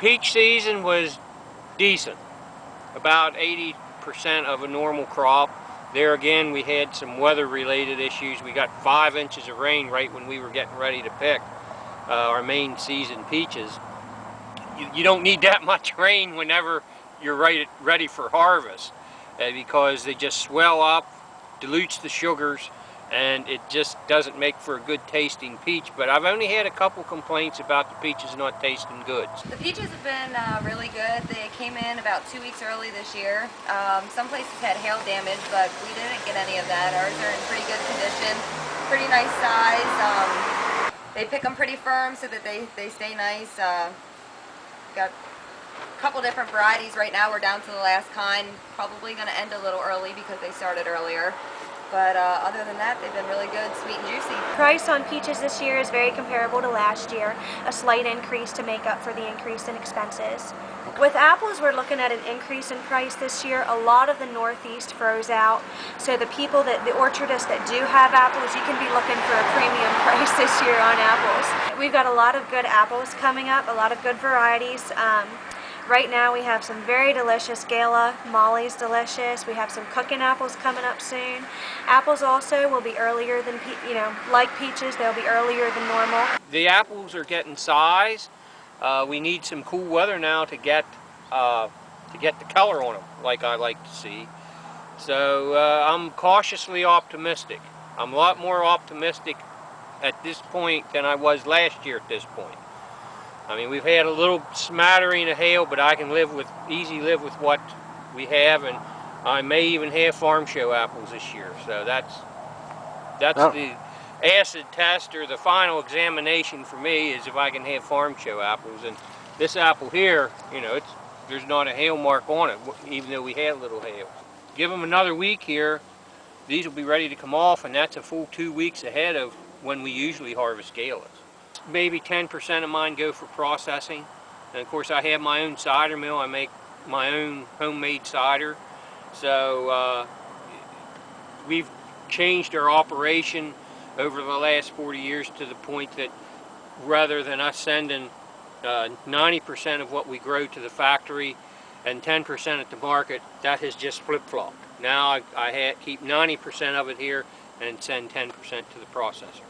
peach season was decent, about 80% of a normal crop. There again, we had some weather-related issues. We got 5 inches of rain right when we were getting ready to pick our main season peaches. You don't need that much rain whenever you're ready for harvest, because they just swell up, dilutes the sugars, and it just doesn't make for a good tasting peach. But I've only had a couple complaints about the peaches not tasting good. The peaches have been really good. They came in about 2 weeks early this year. Some places had hail damage, but we didn't get any of that. Ours are in pretty good condition, pretty nice size. They pick them pretty firm so that they stay nice. Got a couple different varieties right now. We're down to the last kind. Probably going to end a little early because they started earlier. But other than that, they've been really good, sweet and juicy. Price on peaches this year is very comparable to last year, a slight increase to make up for the increase in expenses. With apples, we're looking at an increase in price this year. A lot of the Northeast froze out, so the orchardists that do have apples, you can be looking for a premium price this year on apples. We've got a lot of good apples coming up, a lot of good varieties. Right now we have some very delicious Gala. Molly's delicious. We have some cooking apples coming up soon. Apples also will be earlier than, like peaches, they'll be earlier than normal. The apples are getting size. We need some cool weather now to get the color on them, like I like to see. So I'm cautiously optimistic. I'm a lot more optimistic at this point than I was last year at this point. I mean, we've had a little smattering of hail, but I can easily live with what we have, and I may even have farm show apples this year. So that's the acid test, or the final examination for me, is if I can have farm show apples. And this apple here, there's not a hail mark on it, even though we had a little hail. Give them another week here, these will be ready to come off, and that's a full 2 weeks ahead of when we usually harvest Galas. Maybe 10% of mine go for processing, and of course I have my own cider mill. I make my own homemade cider, so we've changed our operation over the last 40 years to the point that rather than us sending 90% of what we grow to the factory and 10% at the market, that has just flip-flopped. Now I keep 90% of it here and send 10% to the processor.